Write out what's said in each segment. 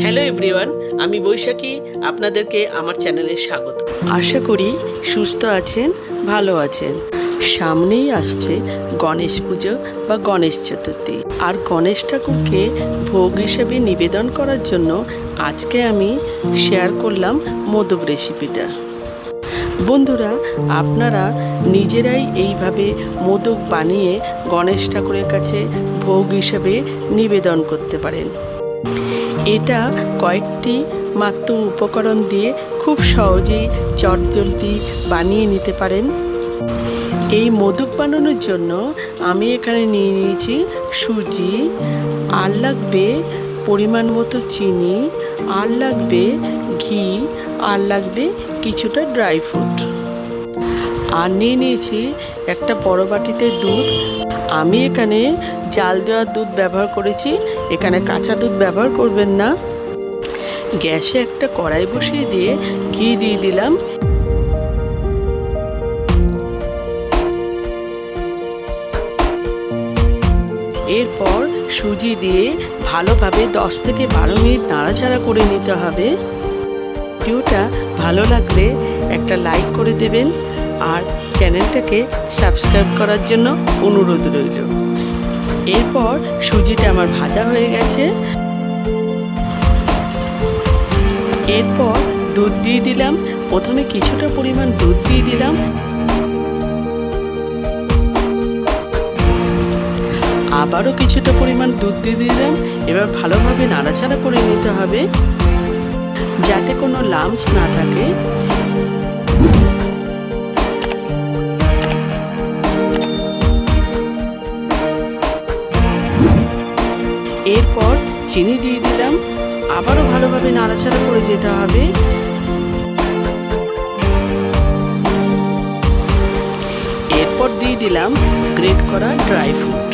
Hello everyone, আমি বৈশাখী। আপনাদেরকে আমার চ্যানেলে স্বাগত। আশা করি সুস্থ আছেন, ভালো আছেন। সামনেই আসছে গণেশ পুজো বা গণেশ চতুর্থী। আর গণেশ ঠাকুরকে ভোগ হিসেবে নিবেদন করার জন্য আজকে আমি শেয়ার করলাম মোদক রেসিপিটা। বন্ধুরা, আপনারা নিজেরাই এইভাবে মোদক বানিয়ে গণেশ ঠাকুরের কাছে ভোগ হিসেবে নিবেদন করতে পারেন। এটা কয়েকটি মাত্র উপকরণ দিয়ে খুব সহজেই চটজলদি বানিয়ে নিতে পারেন। এই মোদক বানানোর জন্য আমি এখানে নিয়ে নিয়েছি সুজি, আর লাগবে পরিমাণ মতো চিনি, আর লাগবে ঘি, আর লাগবে কিছুটা ড্রাই ফ্রুট, আর নিয়ে নিয়েছি একটা বড় বাটিতে দুধ। আমি এখানে জাল দেওয়া দুধ ব্যবহার করেছি, এখানে কাঁচা দুধ ব্যবহার করবেন না। গ্যাসে একটা কড়াই বসিয়ে দিয়ে ঘি দিয়ে দিলাম। এরপর সুজি দিয়ে ভালোভাবে 10 থেকে 12 মিনিট নাড়াচাড়া করে নিতে হবে। ভিডিওটা ভালো লাগলে একটা লাইক করে দেবেন আর চ্যানেলটাকে সাবস্ক্রাইব করার জন্য অনুরোধ রইল। এরপর সুজিটা আমার ভাজা হয়ে গেছে। এরপর দুধ দিয়ে দিলাম। প্রথমে কিছুটা পরিমাণ দুধ দিয়ে দিলাম, আবারও কিছুটা পরিমাণ দুধ দিয়ে দিলাম। এবার ভালোভাবে নাড়াচাড়া করে নিতে হবে যাতে কোনো লাম্পস না থাকে। এরপর চিনি দিয়ে দিলাম, আবারও ভালোভাবে নাড়াচাড়া করে যেতে হবে। এরপর দিয়ে দিলাম গ্রেট করা ড্রাই ফ্রুট।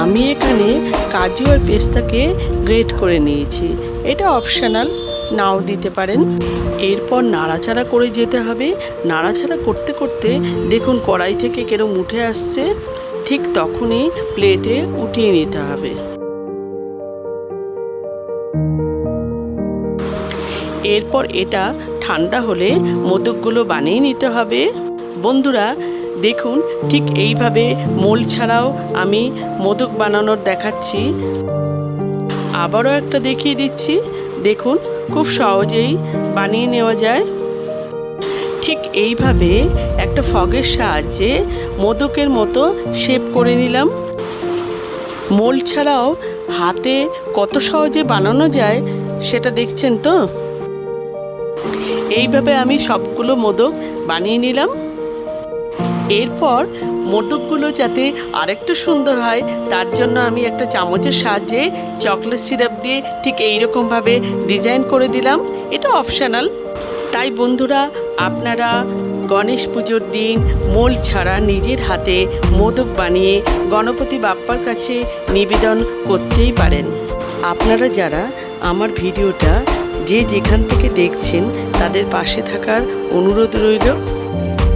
আমি এখানে কাজু আর পেস্তাকে গ্রেট করে নিয়েছি, এটা অপশনাল, নাও দিতে পারেন। এরপর নাড়াচাড়া করে যেতে হবে। নাড়াচাড়া করতে করতে দেখুন কড়াই থেকে কেরম উঠে আসছে, ঠিক তখনই প্লেটে উঠিয়ে নিতে হবে। এরপর এটা ঠান্ডা হলে মোদকগুলো বানিয়ে নিতে হবে। বন্ধুরা দেখুন, ঠিক এইভাবে মোল্ড ছাড়াও আমি মোদক বানানোর দেখাচ্ছি। আবারও একটা দেখিয়ে দিচ্ছি। দেখুন খুব সহজেই বানিয়ে নেওয়া যায়। ঠিক এইভাবে একটা ফগের সাহায্যে মোদকের মতো শেপ করে নিলাম। মোল্ড ছাড়াও হাতে কত সহজে বানানো যায় সেটা দেখছেন তো। এইভাবে আমি সবগুলো মোদক বানিয়ে নিলাম। এরপর মোদকগুলো যাতে আরেকটু সুন্দর হয় তার জন্য আমি একটা চামচের সাহায্যে চকলেট সিরাপ দিয়ে ঠিক এইরকমভাবে ডিজাইন করে দিলাম। এটা অপশনাল। তাই বন্ধুরা, আপনারা গণেশ পুজোর দিন মোল্ড ছাড়া নিজের হাতে মোদক বানিয়ে গণপতি বাপ্পার কাছে নিবেদন করতেই পারেন। আপনারা যারা আমার ভিডিওটা যে যেখান থেকে দেখছেন তাদের পাশে থাকার অনুরোধ রইল।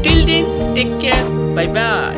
Till then, take care, bye by.